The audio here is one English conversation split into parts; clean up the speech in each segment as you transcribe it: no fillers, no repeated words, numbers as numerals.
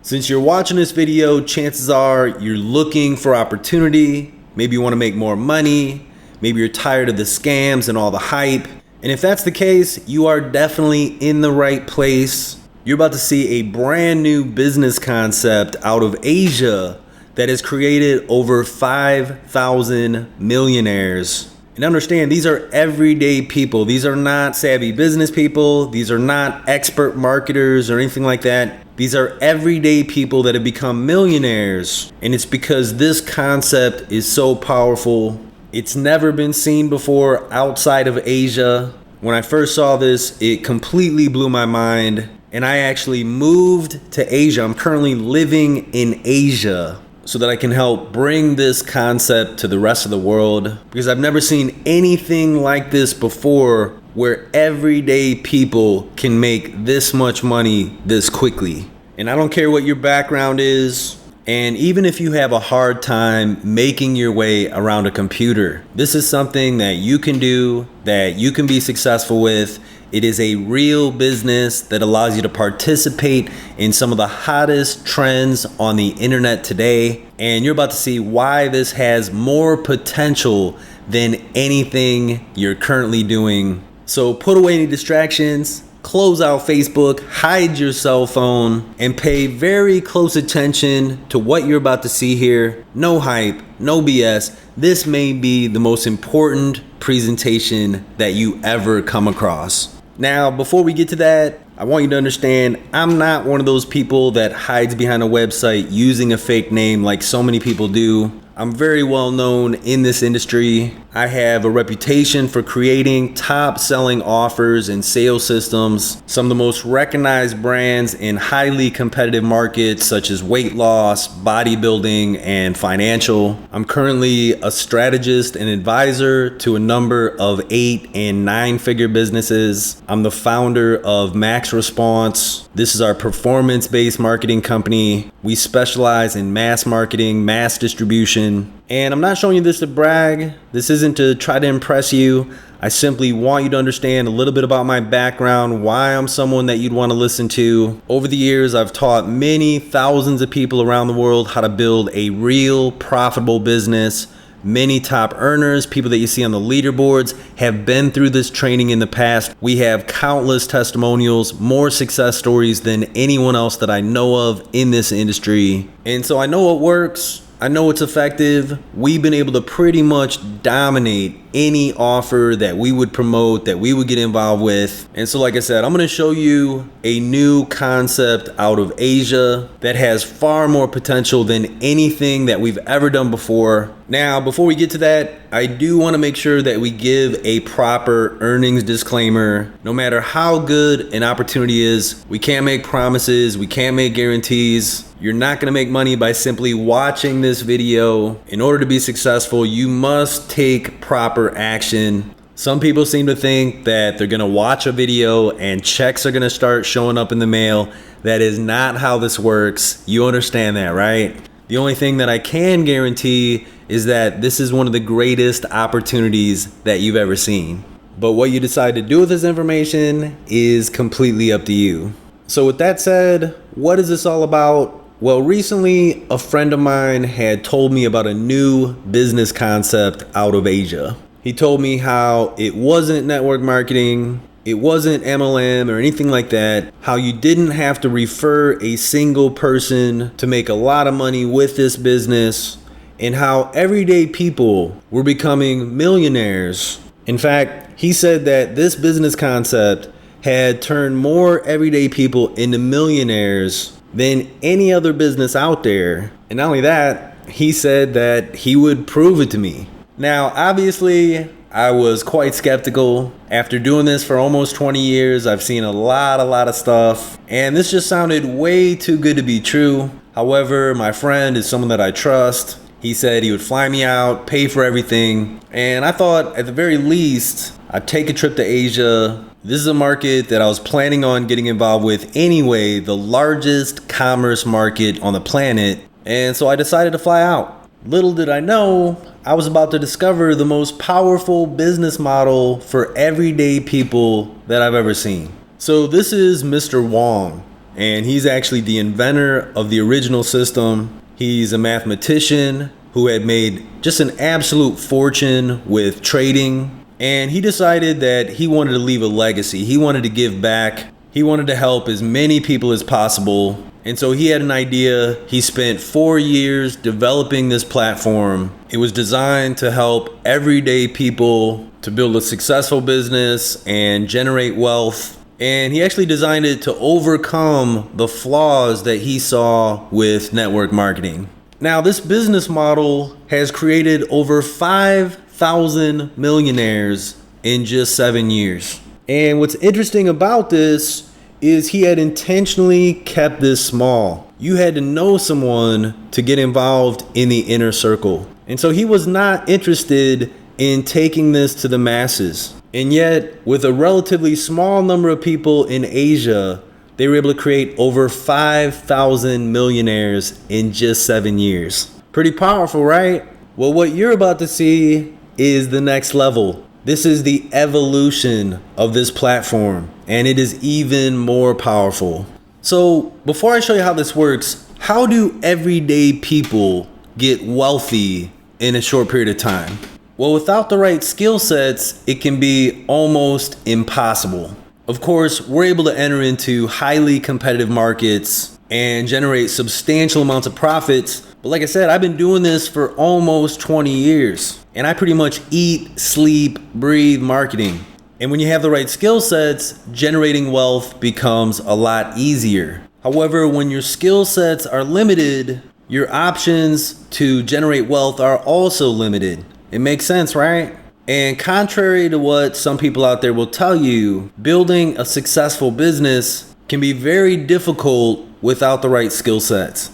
Since you're watching this video, chances are you're looking for opportunity. Maybe you want to make more money. Maybe you're tired of the scams and all the hype. And if that's the case, you are definitely in the right place. You're about to see a brand new business concept out of Asia that has created over 5,000 millionaires. And understand, these are everyday people. These are not savvy business people. These are not expert marketers or anything like that. These are everyday people that have become millionaires. And it's because this concept is so powerful. It's never been seen before outside of Asia. When I first saw this, it completely blew my mind. And I actually moved to Asia. I'm currently living in Asia so that I can help bring this concept to the rest of the world, because I've never seen anything like this before where everyday people can make this much money this quickly. And I don't care what your background is, and even if you have a hard time making your way around a computer, this is something that you can do, that you can be successful with. It is a real business that allows you to participate in some of the hottest trends on the internet today. And you're about to see why this has more potential than anything you're currently doing. So put away any distractions, close out Facebook, hide your cell phone, and pay very close attention to what you're about to see here. No hype, no BS. This may be the most important presentation that you ever come across. Now, before we get to that, I want you to understand, I'm not one of those people that hides behind a website using a fake name like so many people do. I'm very well known in this industry. I have a reputation for creating top-selling offers and sales systems. Some of the most recognized brands in highly competitive markets such as weight loss, bodybuilding, and financial. I'm currently a strategist and advisor to a number of 8- and 9-figure businesses. I'm the founder of Max Response. This is our performance-based marketing company. We specialize in mass marketing, mass distribution. And I'm not showing you this to brag. This isn't to try to impress you. I simply want you to understand a little bit about my background, why I'm someone that you'd want to listen to. Over the years, I've taught many thousands of people around the world how to build a real profitable business. Many top earners, people that you see on the leaderboards, have been through this training in the past. We have countless testimonials, more success stories than anyone else that I know of in this industry. And so I know what works. I know it's effective. We've been able to pretty much dominate any offer that we would promote, that we would get involved with. And so like I said, I'm going to show you a new concept out of Asia that has far more potential than anything that we've ever done before. Now, before we get to that, I do want to make sure that we give a proper earnings disclaimer. No matter how good an opportunity is, we can't make promises, we can't make guarantees. You're not going to make money by simply watching this video. In order to be successful, you must take proper action. Some people seem to think that they're going to watch a video and checks are going to start showing up in the mail. That is not how this works. You understand that, right? The only thing that I can guarantee is that this is one of the greatest opportunities that you've ever seen. But what you decide to do with this information is completely up to you. So with that said, what is this all about? Well, recently a friend of mine had told me about a new business concept out of Asia. He told me how it wasn't network marketing, it wasn't MLM or anything like that, how you didn't have to refer a single person to make a lot of money with this business, and how everyday people were becoming millionaires. In fact, he said that this business concept had turned more everyday people into millionaires than any other business out there. And not only that, he said that he would prove it to me. Now, obviously, I was quite skeptical. After doing this for almost 20 years, I've seen a lot of stuff, and this just sounded way too good to be true. However, my friend is someone that I trust. He said he would fly me out, pay for everything, and I thought at the very least, I'd take a trip to Asia. This is a market that I was planning on getting involved with anyway, the largest commerce market on the planet, and so I decided to fly out. Little did I know, I was about to discover the most powerful business model for everyday people that I've ever seen. So this is Mr. Wong, and he's actually the inventor of the original system. He's a mathematician who had made just an absolute fortune with trading, and he decided that he wanted to leave a legacy. He wanted to give back. He wanted to help as many people as possible. And so he had an idea. He spent 4 years developing this platform. It was designed to help everyday people to build a successful business and generate wealth. And he actually designed it to overcome the flaws that he saw with network marketing. Now, this business model has created over 5,000 millionaires in just 7 years. And what's interesting about this is he had intentionally kept this small. You had to know someone to get involved in the inner circle. And so he was not interested in taking this to the masses. And yet, with a relatively small number of people in Asia, they were able to create over 5,000 millionaires in just 7 years. Pretty powerful, right? Well, what you're about to see is the next level. This is the evolution of this platform, and it is even more powerful. So before I show you how this works, how do everyday people get wealthy in a short period of time? Well, without the right skill sets, it can be almost impossible. Of course, we're able to enter into highly competitive markets and generate substantial amounts of profits. But like I said, I've been doing this for almost 20 years. And I pretty much eat, sleep, breathe marketing. And when you have the right skill sets, generating wealth becomes a lot easier. However, when your skill sets are limited, your options to generate wealth are also limited. It makes sense, right? And contrary to what some people out there will tell you, building a successful business can be very difficult without the right skill sets.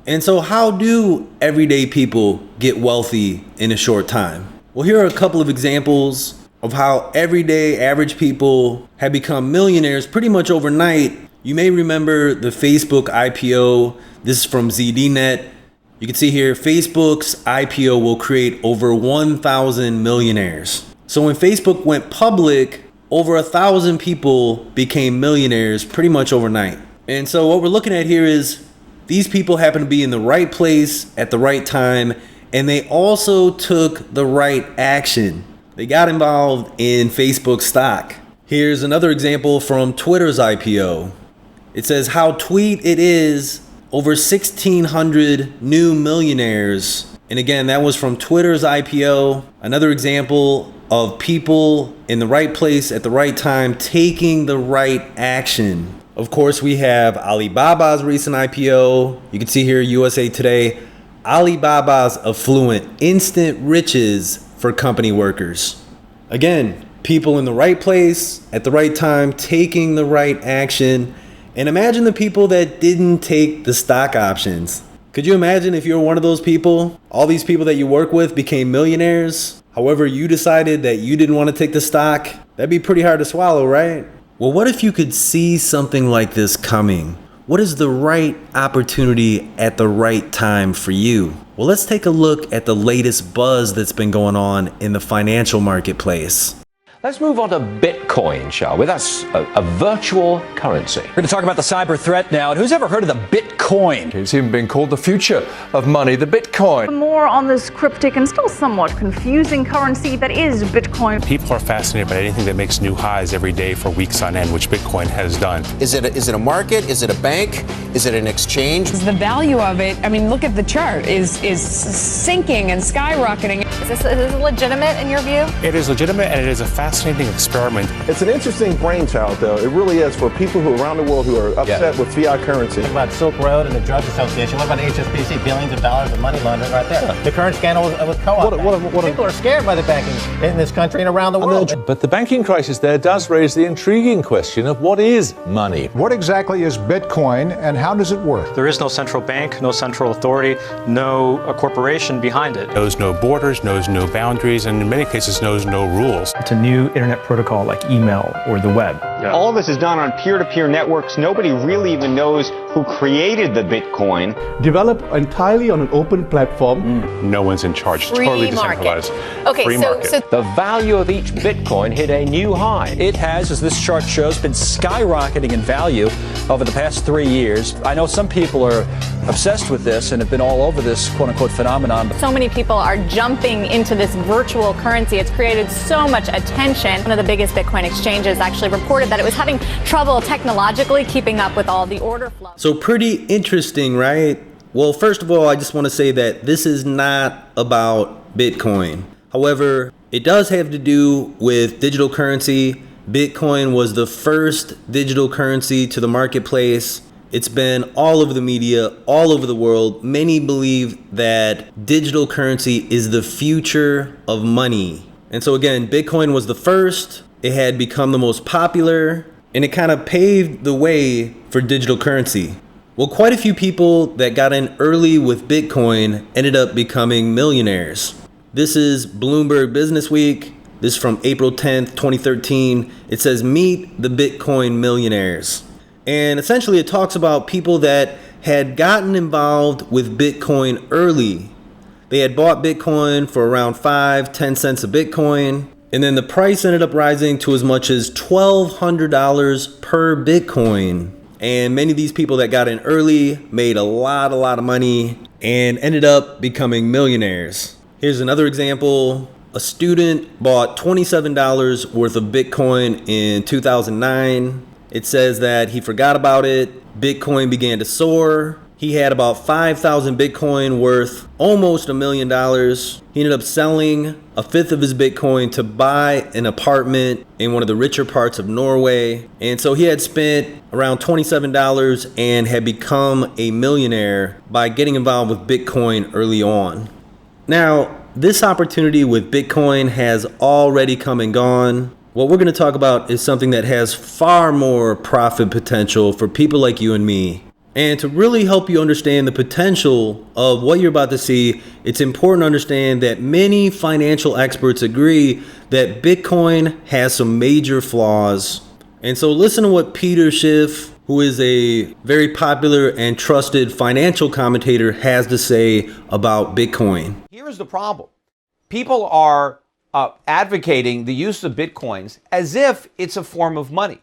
And so how do everyday people get wealthy in a short time? Well, here are a couple of examples of how everyday average people have become millionaires pretty much overnight. You may remember the Facebook IPO. This is from ZDNet. You can see here, Facebook's IPO will create over 1,000 millionaires. So when Facebook went public, over 1,000 people became millionaires pretty much overnight. And so what we're looking at here is these people happen to be in the right place at the right time, and they also took the right action. They got involved in Facebook stock. Here's another example from Twitter's IPO. It says how tweet it is, over 1,600 new millionaires. And again, that was from Twitter's IPO. Another example of people in the right place at the right time taking the right action. Of course, we have Alibaba's recent IPO. You can see here, USA Today, Alibaba's affluent, instant riches for company workers. Again, people in the right place at the right time, taking the right action. And imagine the people that didn't take the stock options. Could you imagine if you were one of those people? All these people that you work with became millionaires. However, you decided that you didn't want to take the stock. That'd be pretty hard to swallow, right? Well, what if you could see something like this coming? What is the right opportunity at the right time for you? Well, let's take a look at the latest buzz that's been going on in the financial marketplace. Let's move on to Bitcoin, shall we? That's a virtual currency. We're going to talk about the cyber threat now. And who's ever heard of the Bitcoin? It's even been called the future of money, the Bitcoin. More on this cryptic and still somewhat confusing currency that is Bitcoin. People are fascinated by anything that makes new highs every day for weeks on end, which Bitcoin has done. Is it a market? Is it a bank? Is it an exchange? The value of it, I mean, look at the chart, is sinking and skyrocketing. Is this legitimate in your view? It is legitimate, and it is a fascinating experiment. It's an interesting brainchild, though. It really is, for people who around the world who are upset with fiat currency. What about Silk Road and the Drug Association? What about HSBC? Billions of dollars of money laundering right there. The current scandal with Co-op. People are scared by the banking in this country and around the world. But the banking crisis there does raise the intriguing question of what is money? What exactly is Bitcoin and how does it work? There is no central bank, no central authority, no corporation behind it. Knows no borders, knows no boundaries, and in many cases knows no rules. It's a new internet protocol like email or the web. All of this is done on peer-to-peer networks. Nobody really even knows who created the Bitcoin. Developed entirely on an open platform. No one's in charge. Totally decentralized. Okay, Free market. The value of each Bitcoin hit a new high. It has, as this chart shows, been skyrocketing in value over the past 3 years. I know some people are obsessed with this and have been all over this quote-unquote phenomenon. So many people are jumping into this virtual currency. It's created so much attention. One of the biggest Bitcoin exchanges actually reported that it was having trouble technologically keeping up with all the order flow. So pretty interesting, right? Well, first of all, I just want to say that this is not about Bitcoin. However, it does have to do with digital currency. Bitcoin was the first digital currency to the marketplace. It's been all over the media, all over the world. Many believe that digital currency is the future of money. And so again, Bitcoin was the first. It had become the most popular, and it kind of paved the way for digital currency. Well, quite a few people that got in early with Bitcoin ended up becoming millionaires. This is Bloomberg Business Week. This is from April 10th, 2013. It says, meet the Bitcoin millionaires. And essentially it talks about people that had gotten involved with Bitcoin early. They had bought Bitcoin for around 5-10 cents a Bitcoin. And then the price ended up rising to as much as $1,200 per Bitcoin. And many of these people that got in early made a lot of money and ended up becoming millionaires. Here's another example. A student bought $27 worth of Bitcoin in 2009. It says that he forgot about it. Bitcoin began to soar. He had about 5,000 Bitcoin worth almost $1 million. He ended up selling a fifth of his Bitcoin to buy an apartment in one of the richer parts of Norway. And so he had spent around $27 and had become a millionaire by getting involved with Bitcoin early on. Now, this opportunity with Bitcoin has already come and gone. What we're going to talk about is something that has far more profit potential for people like you and me. And to really help you understand the potential of what you're about to see, it's important to understand that many financial experts agree that Bitcoin has some major flaws. And so listen to what Peter Schiff, who is a very popular and trusted financial commentator, has to say about Bitcoin. Here's the problem. People are advocating the use of Bitcoins as if it's a form of money.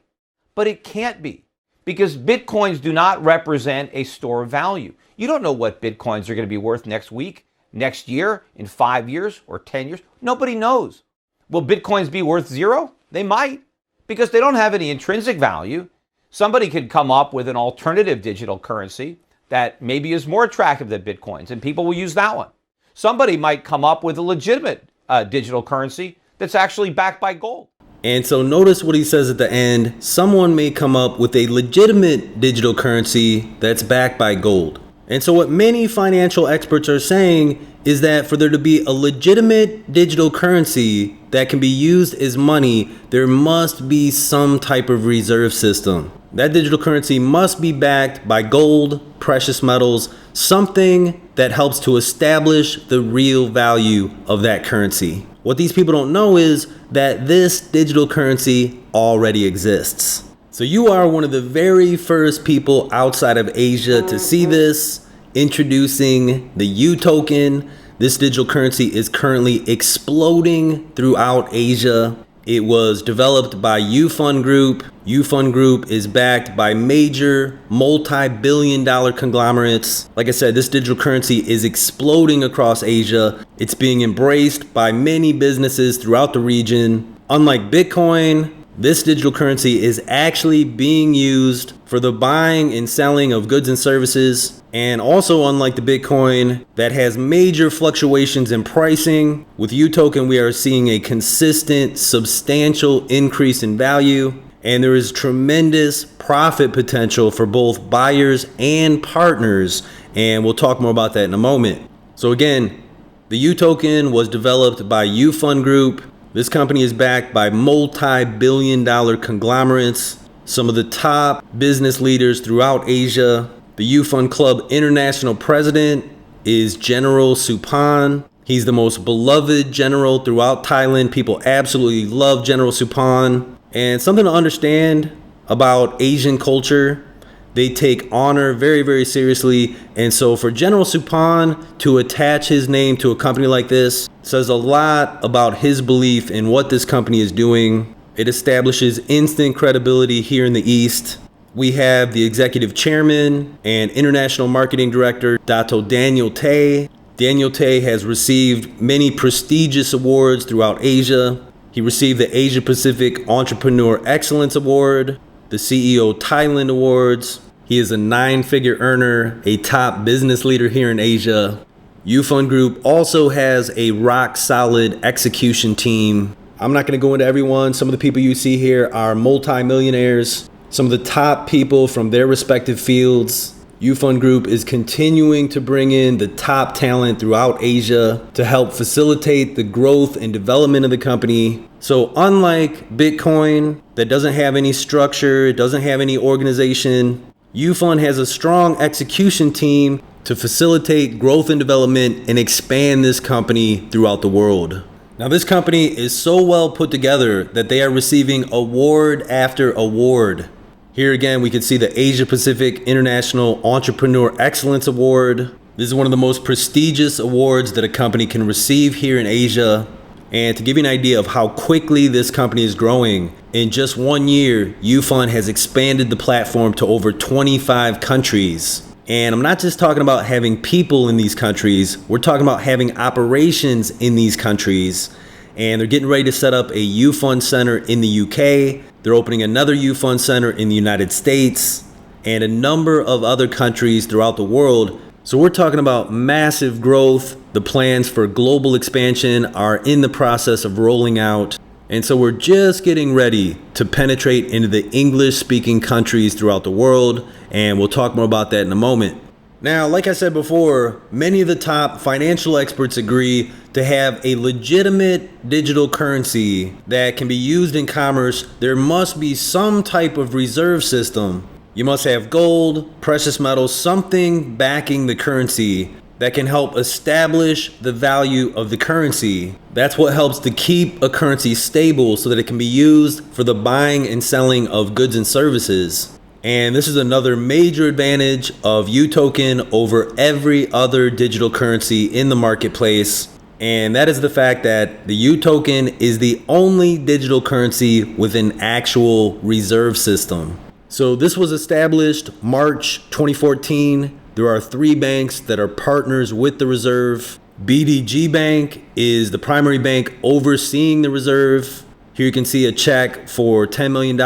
But it can't be, because Bitcoins do not represent a store of value. You don't know what Bitcoins are going to be worth next week, next year, in 5 years, or 10 years. Nobody knows. Will Bitcoins be worth zero? They might, because they don't have any intrinsic value. Somebody could come up with an alternative digital currency that maybe is more attractive than Bitcoins, and people will use that one. Somebody might come up with a legitimate digital currency that's actually backed by gold. And so notice what he says at the end. Someone may come up with a legitimate digital currency that's backed by gold. And so what many financial experts are saying is that for there to be a legitimate digital currency that can be used as money, there must be some type of reserve system. That digital currency must be backed by gold, precious metals, something that helps to establish the real value of that currency. What these people don't know is that this digital currency already exists. So you are one of the very first people outside of Asia to see this. Introducing the U token. This digital currency is currently exploding throughout Asia. It was developed by UFund Group. UFund Group is backed by major multi-billion-dollar conglomerates. Like I said, this digital currency is exploding across Asia. It's being embraced by many businesses throughout the region. Unlike Bitcoin, this digital currency is actually being used for the buying and selling of goods and services. And also, unlike the Bitcoin that has major fluctuations in pricing, with UToken we are seeing a consistent, substantial increase in value. And there is tremendous profit potential for both buyers and partners. And we'll talk more about that in a moment. So again, the UToken was developed by UFund Group. This company is backed by multi-billion-dollar conglomerates, some of the top business leaders throughout Asia. The UFund Club International President is General Supan. He's the most beloved general throughout Thailand. People absolutely love General Supan. And something to understand about Asian culture, they take honor very, very seriously. And so for General Suppan to attach his name to a company like this says a lot about his belief in what this company is doing. It establishes instant credibility here in the East. We have the executive chairman and international marketing director, Dato Daniel Tay. Daniel Tay has received many prestigious awards throughout Asia. He received the Asia Pacific Entrepreneur Excellence Award, the CEO Thailand Awards. He is a 9-figure earner, a top business leader here in Asia. Yufun Group also has a rock-solid execution team. I'm not going to go into everyone. Some of the people you see here are multimillionaires, some of the top people from their respective fields. Yufun Group is continuing to bring in the top talent throughout Asia to help facilitate the growth and development of the company. So unlike Bitcoin, that doesn't have any structure, it doesn't have any organization, Yufun has a strong execution team to facilitate growth and development and expand this company throughout the world. Now, this company is so well put together that they are receiving award after award. Here again, we can see the Asia Pacific International Entrepreneur Excellence Award. This is one of the most prestigious awards that a company can receive here in Asia. And to give you an idea of how quickly this company is growing, in just 1 year, Yufun has expanded the platform to over 25 countries. And I'm not just talking about having people in these countries, we're talking about having operations in these countries. And they're getting ready to set up a Yufun center in the UK. They're opening another Yufun center in the United States and a number of other countries throughout the world. So we're talking about massive growth. The plans for global expansion are in the process of rolling out. And so we're just getting ready to penetrate into the English-speaking countries throughout the world. And we'll talk more about that in a moment. Now, like I said before, many of the top financial experts agree to have a legitimate digital currency that can be used in commerce. There must be some type of reserve system. You must have gold, precious metals, something backing the currency that can help establish the value of the currency. That's what helps to keep a currency stable so that it can be used for the buying and selling of goods and services. And this is another major advantage of UToken over every other digital currency in the marketplace. And that is the fact that the UToken is the only digital currency with an actual reserve system. So this was established March 2014. There are 3 banks that are partners with the reserve. BDG Bank is the primary bank overseeing the reserve. Here you can see a check for $10 million to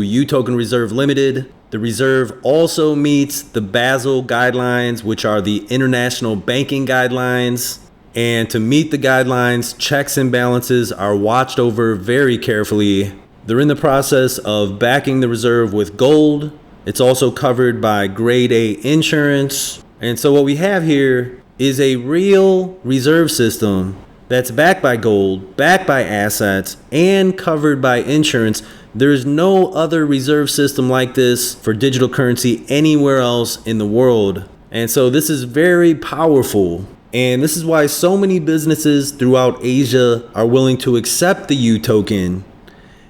UToken Reserve Limited. The reserve also meets the Basel guidelines, which are the international banking guidelines. And to meet the guidelines, checks and balances are watched over very carefully. They're in the process of backing the reserve with gold. It's also covered by grade A insurance. And so what we have here is a real reserve system that's backed by gold, backed by assets, and covered by insurance. There's no other reserve system like this for digital currency anywhere else in the world. And so this is very powerful. And this is why so many businesses throughout Asia are willing to accept the UToken,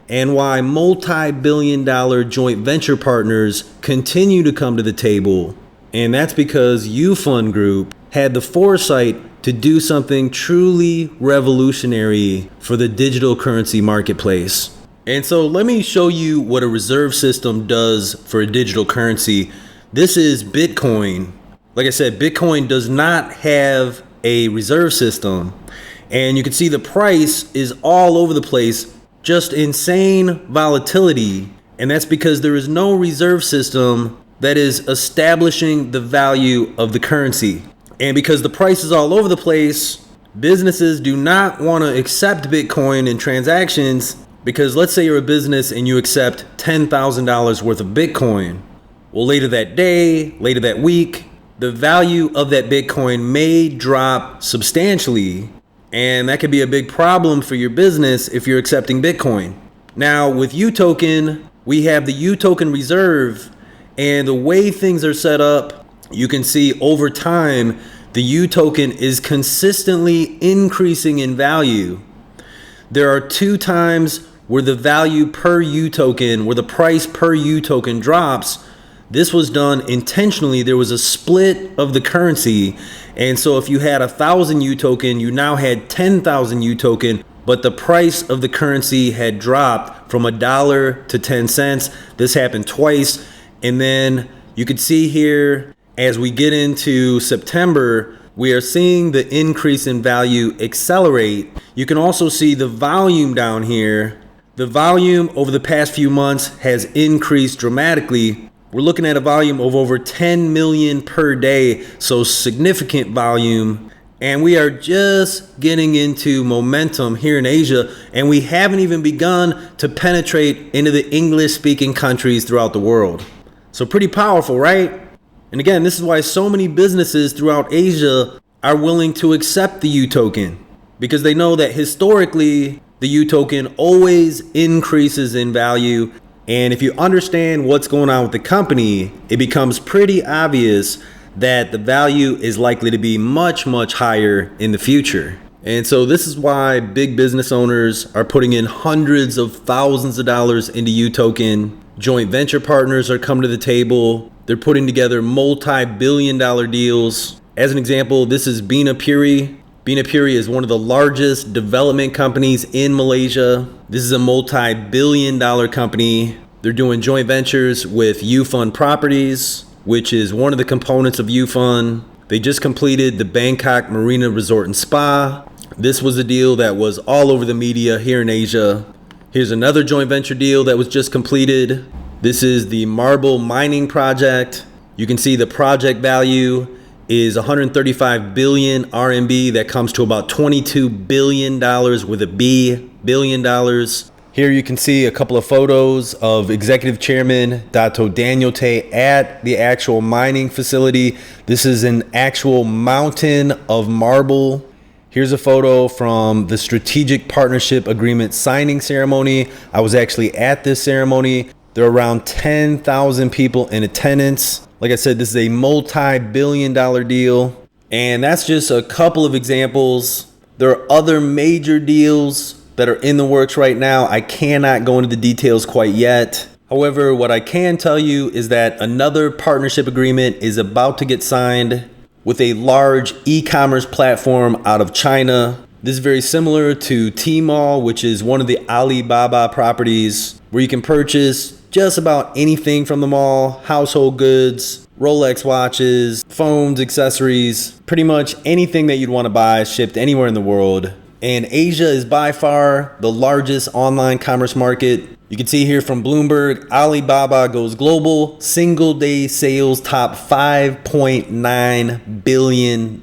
and why multi-billion-dollar joint venture partners continue to come to the table. And that's because Yufun Group had the foresight to do something truly revolutionary for the digital currency marketplace. And so let me show you what a reserve system does for a digital currency. This is Bitcoin. Like I said, Bitcoin does not have a reserve system. And you can see the price is all over the place, just insane volatility. And that's because there is no reserve system that is establishing the value of the currency. And because the price is all over the place, businesses do not want to accept Bitcoin in transactions, because let's say you're a business and you accept $10,000 worth of Bitcoin. Well, later that day, later that week, the value of that Bitcoin may drop substantially. And that could be a big problem for your business if you're accepting Bitcoin. Now with UToken, we have the UToken Reserve, and the way things are set up, you can see over time, the UToken is consistently increasing in value. There are 2 times where the value per U token, where the price per U token drops, this was done intentionally. There was a split of the currency. And so if you had 1,000 U token, you now had 10,000 U token, but the price of the currency had dropped from $1 to 10 cents. This happened twice. And then you could see here, as we get into September, we are seeing the increase in value accelerate. You can also see the volume down here. The volume over the past few months has increased dramatically. We're looking at a volume of over 10 million per day, so significant volume. And we are just getting into momentum here in Asia, and we haven't even begun to penetrate into the English-speaking countries throughout the world. So pretty powerful, right? And again, this is why so many businesses throughout Asia are willing to accept the U token, because they know that historically the U token always increases in value. And if you understand what's going on with the company, it becomes pretty obvious that the value is likely to be much, much higher in the future. And so this is why big business owners are putting in hundreds of thousands of dollars into U token. Joint venture partners are coming to the table. They're putting together multi-billion-dollar deals. As an example, this is Bina Puri. Bina Puri is one of the largest development companies in Malaysia. This is a multi-billion-dollar company. They're doing joint ventures with UFund Properties, which is one of the components of UFund. They just completed the Bangkok Marina Resort and Spa. This was a deal that was all over the media here in Asia. Here's another joint venture deal that was just completed. This is the Marble Mining Project. You can see the project value is 135 billion RMB. That comes to about $22 billion with a B, billion dollars. Here you can see a couple of photos of Executive Chairman Dato Daniel Tay at the actual mining facility. This is an actual mountain of marble. Here's a photo from the Strategic Partnership Agreement signing ceremony. I was actually at this ceremony. There are around 10,000 people in attendance. Like I said, this is a multi-billion-dollar deal. And that's just a couple of examples. There are other major deals that are in the works right now. I cannot go into the details quite yet. However, what I can tell you is that another partnership agreement is about to get signed with a large e-commerce platform out of China. This is very similar to Tmall, which is one of the Alibaba properties where you can purchase just about anything from the mall: household goods, Rolex watches, phones, accessories, pretty much anything that you'd want to buy shipped anywhere in the world. And Asia is by far the largest online commerce market. You can see here from Bloomberg, Alibaba goes global. Single day sales top $5.9 billion.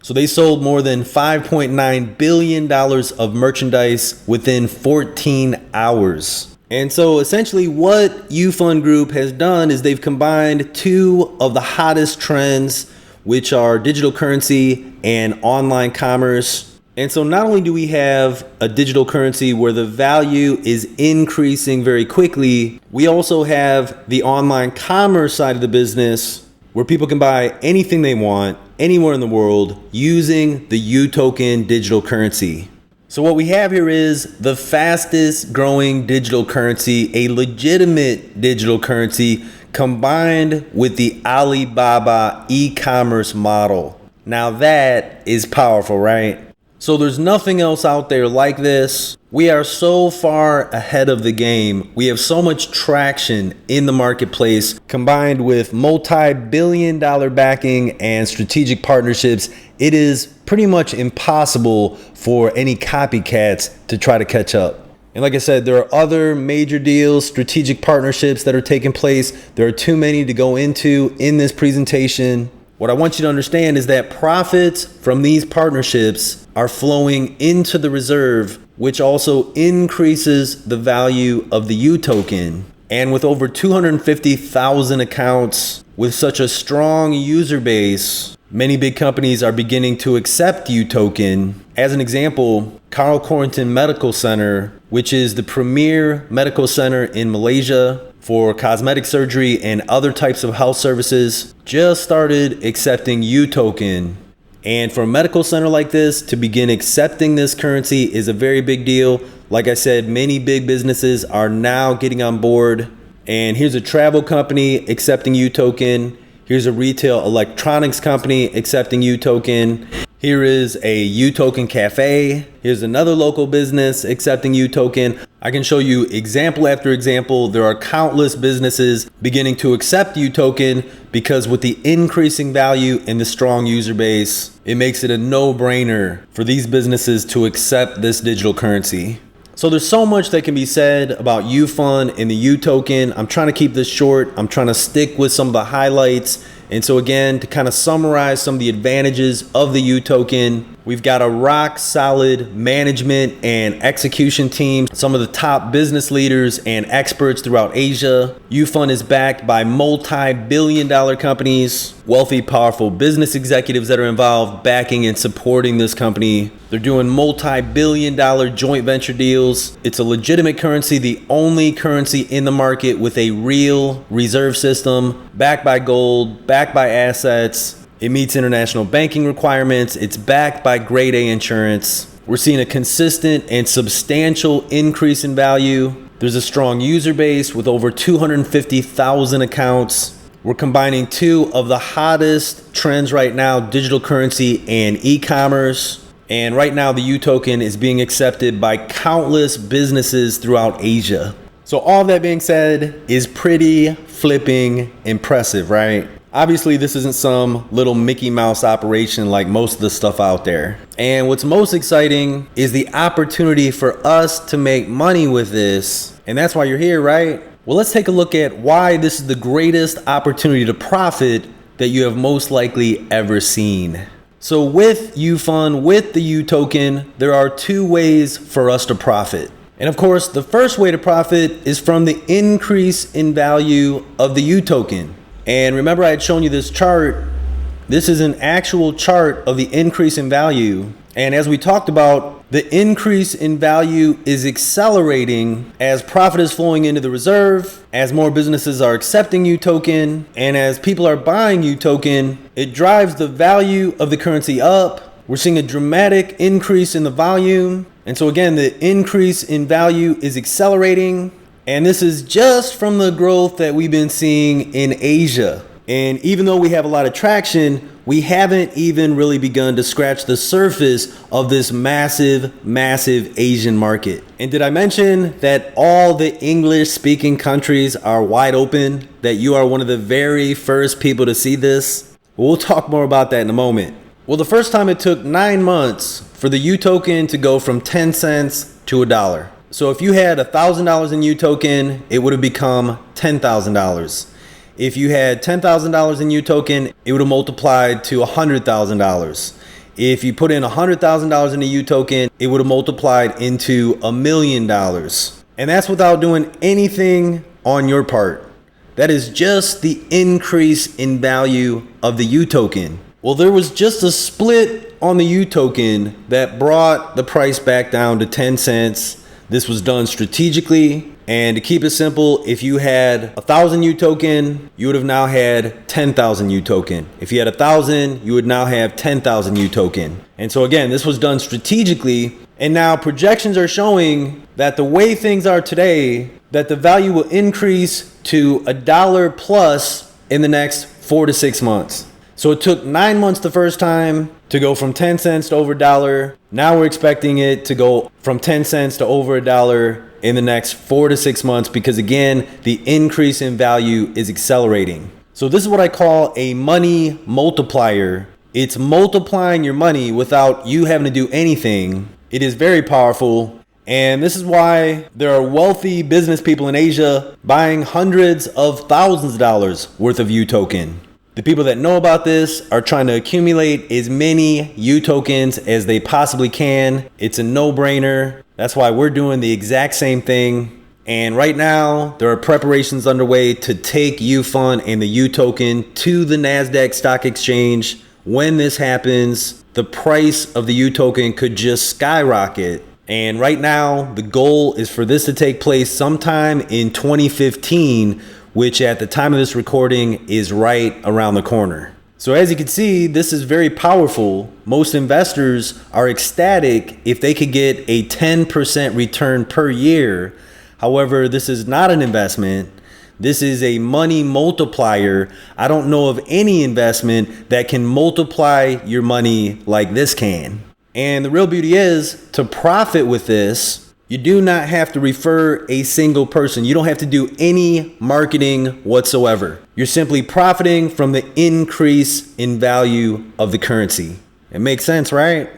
So they sold more than $5.9 billion of merchandise within 14 hours. And so essentially what UFund Group has done is they've combined two of the hottest trends, which are digital currency and online commerce. And so not only do we have a digital currency where the value is increasing very quickly, we also have the online commerce side of the business where people can buy anything they want anywhere in the world using the U token digital currency. So what we have here is the fastest growing digital currency, a legitimate digital currency combined with the Alibaba e-commerce model. Now that is powerful, right? So there's nothing else out there like this. We are so far ahead of the game. We have so much traction in the marketplace, combined with multi-billion-dollar backing and strategic partnerships. It is pretty much impossible for any copycats to try to catch up. And like I said, there are other major deals, strategic partnerships that are taking place. There are too many to go into in this presentation. What I want you to understand is that profits from these partnerships are flowing into the reserve, which also increases the value of the U token. And with over 250,000 accounts, with such a strong user base, many big companies are beginning to accept U token. As an example, Carl Corrington Medical Center, which is the premier medical center in Malaysia for cosmetic surgery and other types of health services, just started accepting U token. And for a medical center like this to begin accepting this currency is a very big deal. Like I said, many big businesses are now getting on board. And here's a travel company accepting U token. Here's a retail electronics company accepting U token. Here is a U token cafe. Here's another local business accepting U token. I can show you example after example. There are countless businesses beginning to accept U token because with the increasing value and the strong user base, it makes it a no-brainer for these businesses to accept this digital currency. So there's so much that can be said about UFund and the U token. I'm trying to keep this short. I'm trying to stick with some of the highlights. And so again, to kind of summarize some of the advantages of the U token, we've got a rock solid management and execution team, some of the top business leaders and experts throughout Asia. UFund is backed by multi-billion-dollar companies, wealthy, powerful business executives that are involved backing and supporting this company. They're doing multi-billion-dollar joint venture deals. It's a legitimate currency, the only currency in the market with a real reserve system, backed by gold, backed by assets. It meets international banking requirements. It's backed by grade A insurance. We're seeing a consistent and substantial increase in value. There's a strong user base with over 250,000 accounts. We're combining two of the hottest trends right now, digital currency and e-commerce. And right now the U token is being accepted by countless businesses throughout Asia. So all that being said is pretty flipping impressive, right? Obviously, this isn't some little Mickey Mouse operation like most of the stuff out there. And what's most exciting is the opportunity for us to make money with this. And that's why you're here, right? Well, let's take a look at why this is the greatest opportunity to profit that you have most likely ever seen. So with UFund, with the U token, there are two ways for us to profit. And of course, the first way to profit is from the increase in value of the U token. And remember, I had shown you this chart. This is an actual chart of the increase in value. And as we talked about, the increase in value is accelerating as profit is flowing into the reserve, as more businesses are accepting U token, and as people are buying U token, it drives the value of the currency up. We're seeing a dramatic increase in the volume. And so again, the increase in value is accelerating. And this is just from the growth that we've been seeing in Asia. And even though we have a lot of traction, we haven't even really begun to scratch the surface of this massive Asian market. And did I mention that all the English speaking countries are wide open, that you are one of the very first people to see this? We'll talk more about that in a moment. Well, the first time it took 9 months for the U token to go from 10 cents to $1. So if you had $1,000 in U token, it would have become $10,000. If you had $10,000 in U token, it would have multiplied to $100,000. If you put in $100,000 in a U token, it would have multiplied into $1 million. And that's without doing anything on your part. That is just the increase in value of the U token. Well, there was just a split on the U token that brought the price back down to 10 cents. This was done strategically. And to keep it simple, if you had 1,000 U token, you would have now had 10,000 U token. If you had 1,000, you would now have 10,000 U token. And so again, this was done strategically. And now projections are showing that the way things are today, that the value will increase to $1 plus in the next 4 to 6 months. So it took 9 months the first time to go from 10 cents to over $1. Now we're expecting it to go from 10 cents to over $1 in the next 4 to 6 months because again, the increase in value is accelerating. So this is what I call a money multiplier. It's multiplying your money without you having to do anything. It is very powerful. And this is why there are wealthy business people in Asia buying hundreds of thousands of dollars worth of U token. The people that know about this are trying to accumulate as many U tokens as they possibly can. It's a no-brainer. That's why we're doing the exact same thing. And right now, there are preparations underway to take UFund and the U token to the NASDAQ stock exchange. When this happens, the price of the U token could just skyrocket. And right now, the goal is for this to take place sometime in 2015, which at the time of this recording is right around the corner. So as you can see, this is very powerful. Most investors are ecstatic if they could get a 10% return per year. However, this is not an investment. This is a money multiplier. I don't know of any investment that can multiply your money like this can. And the real beauty is, to profit with this, you do not have to refer a single person. You don't have to do any marketing whatsoever. You're simply profiting from the increase in value of the currency. It makes sense, right?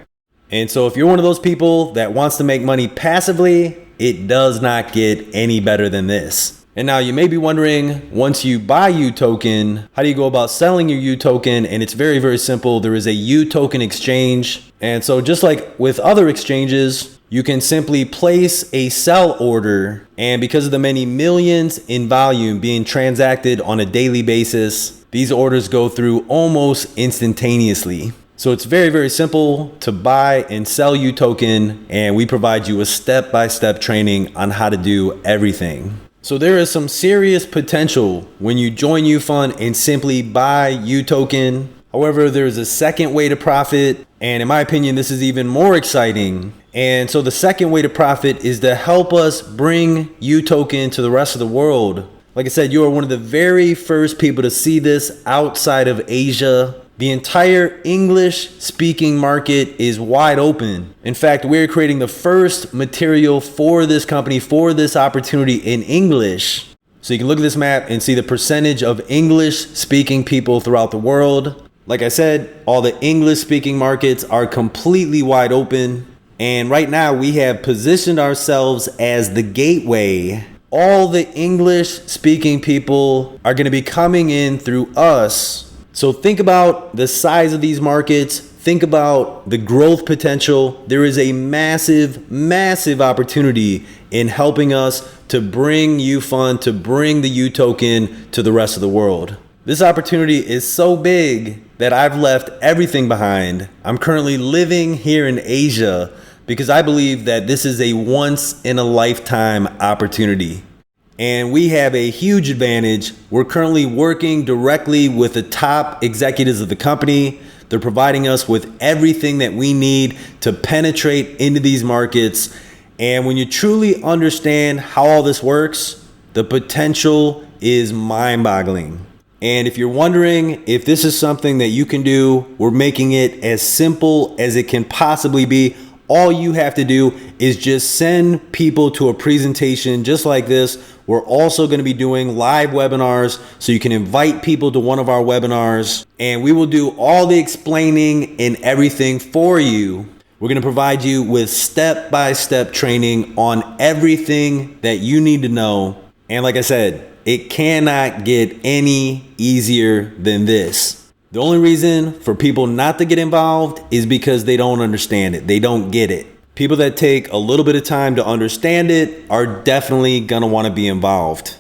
And so if you're one of those people that wants to make money passively, it does not get any better than this. And now you may be wondering, once you buy UToken, how do you go about selling your UToken? And it's very, very simple. There is a UToken exchange. And so just like with other exchanges, you can simply place a sell order, and because of the many millions in volume being transacted on a daily basis, these orders go through almost instantaneously. So it's very, very simple to buy and sell UToken, and we provide you a step-by-step training on how to do everything. So there is some serious potential when you join UFund and simply buy UToken. However, there's a second way to profit, and in my opinion, this is even more exciting. And so the second way to profit is to help us bring UToken to the rest of the world. Like I said, you are one of the very first people to see this outside of Asia. The entire English speaking market is wide open. In fact, we're creating the first material for this company, for this opportunity in English. So you can look at this map and see the percentage of English speaking people throughout the world. Like I said, all the English speaking markets are completely wide open. And right now we have positioned ourselves as the gateway. All the English speaking people are going to be coming in through us. So think about the size of these markets. Think about the growth potential. There is a massive, massive opportunity in helping us to bring UFund, to bring the UToken to the rest of the world. This opportunity is so big that I've left everything behind. I'm currently living here in Asia because I believe that this is a once in a lifetime opportunity. And we have a huge advantage. We're currently working directly with the top executives of the company. They're providing us with everything that we need to penetrate into these markets. And when you truly understand how all this works, the potential is mind-boggling. And if you're wondering if this is something that you can do, we're making it as simple as it can possibly be. All you have to do is just send people to a presentation just like this. We're also going to be doing live webinars, so you can invite people to one of our webinars, and we will do all the explaining and everything for you. We're going to provide you with step-by-step training on everything that you need to know. And like I said, it cannot get any easier than this. The only reason for people not to get involved is because they don't understand it. They don't get it. People that take a little bit of time to understand it are definitely going to want to be involved.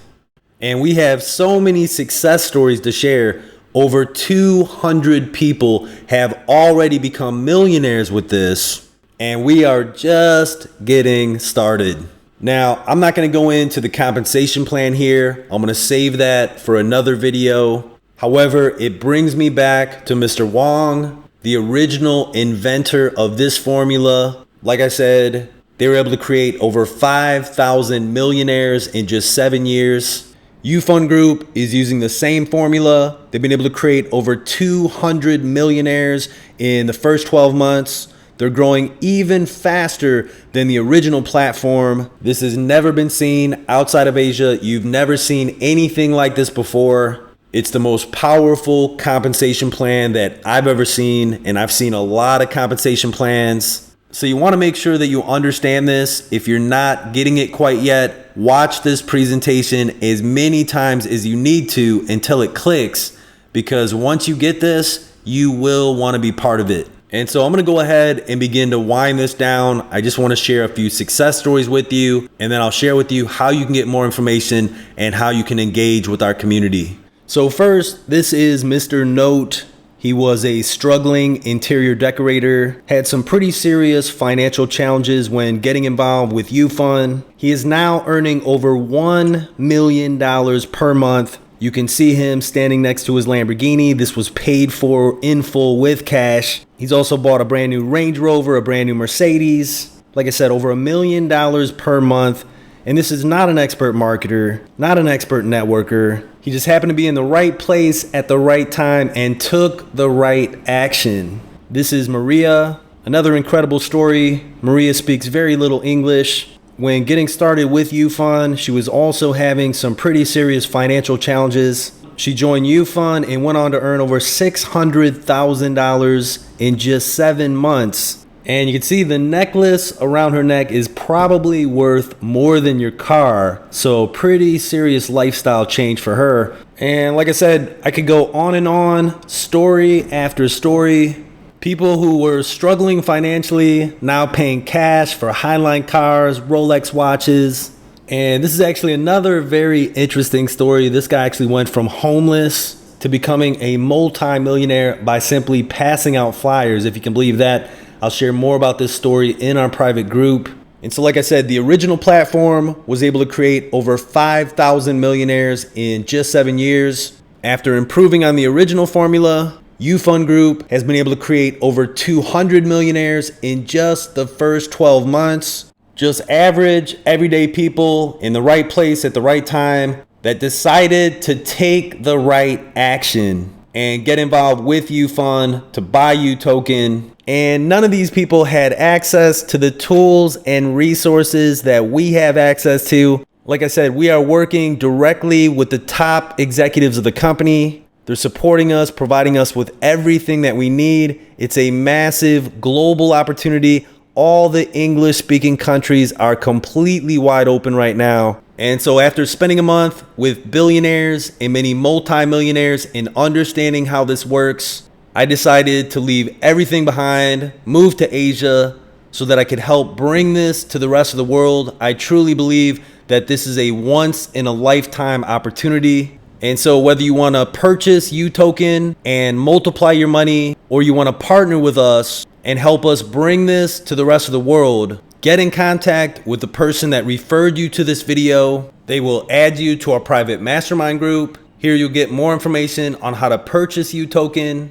And we have so many success stories to share. Over 200 people have already become millionaires with this, and we are just getting started. Now, I'm not going to go into the compensation plan here. I'm going to save that for another video. However, it brings me back to Mr. Wong, the original inventor of this formula. Like I said, they were able to create over 5,000 millionaires in just 7 years. UFund Group is using the same formula. They've been able to create over 200 millionaires in the first 12 months. They're growing even faster than the original platform. This has never been seen outside of Asia. You've never seen anything like this before. It's the most powerful compensation plan that I've ever seen, and I've seen a lot of compensation plans. So you want to make sure that you understand this. If you're not getting it quite yet, watch this presentation as many times as you need to until it clicks, because once you get this, you will want to be part of it. And so I'm going to go ahead and begin to wind this down. I just want to share a few success stories with you, and then I'll share with you how you can get more information and how you can engage with our community. So first, this is Mr. Note. He was a struggling interior decorator, had some pretty serious financial challenges when getting involved with UFund. He is now earning over $1 million per month. You can see him standing next to his Lamborghini. This was paid for in full with cash. He's also bought a brand new Range Rover, a brand new Mercedes. Like I said, over $1 million per month. And this is not an expert marketer, not an expert networker. He just happened to be in the right place at the right time and took the right action. This is Maria. Another incredible story. Maria speaks very little English. When getting started with YouFund, she was also having some pretty serious financial challenges. She joined YouFund and went on to earn over $600,000 in just 7 months. And you can see the necklace around her neck is probably worth more than your car. So pretty serious lifestyle change for her. And like I said, I could go on and on, story after story. People who were struggling financially now paying cash for Highline cars, Rolex watches. And this is actually another very interesting story. This guy actually went from homeless to becoming a multi-millionaire by simply passing out flyers, if you can believe that. I'll share more about this story in our private group. And so like I said, the original platform was able to create over 5,000 millionaires in just 7 years. After improving on the original formula, YouFund Group has been able to create over 200 millionaires in just the first 12 months. Just average, everyday people in the right place at the right time that decided to take the right action and get involved with YouFund to buy UToken. And none of these people had access to the tools and resources that we have access to. Like I said, we are working directly with the top executives of the company. They're supporting us, providing us with everything that we need. It's a massive global opportunity. All the English-speaking countries are completely wide open right now. And so after spending a month with billionaires and many multi-millionaires and understanding how this works, I decided to leave everything behind, move to Asia so that I could help bring this to the rest of the world. I truly believe that this is a once-in-a-lifetime opportunity. And so whether you want to purchase UToken and multiply your money, or you want to partner with us and help us bring this to the rest of the world, get in contact with the person that referred you to this video. They will add you to our private mastermind group. Here you'll get more information on how to purchase UToken.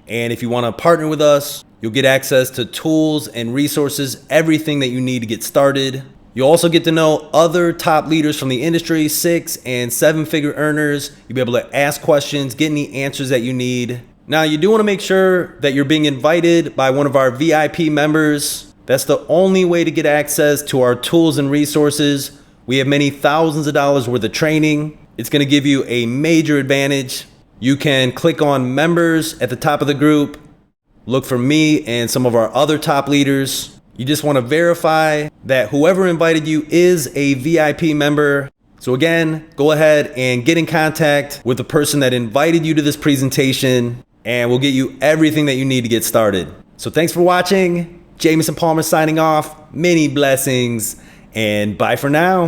And if you want to partner with us, you'll get access to tools and resources, everything that you need to get started. You'll also get to know other top leaders from the industry, 6- and 7-figure earners. You'll be able to ask questions, get any answers that you need. Now, you do want to make sure that you're being invited by one of our VIP members. That's the only way to get access to our tools and resources. We have many thousands of dollars worth of training. It's going to give you a major advantage. You can click on members at the top of the group, look for me and some of our other top leaders. You just want to verify that whoever invited you is a VIP member. So again, go ahead and get in contact with the person that invited you to this presentation, and we'll get you everything that you need to get started. So thanks for watching. Jamison Palmer signing off. Many blessings, and bye for now.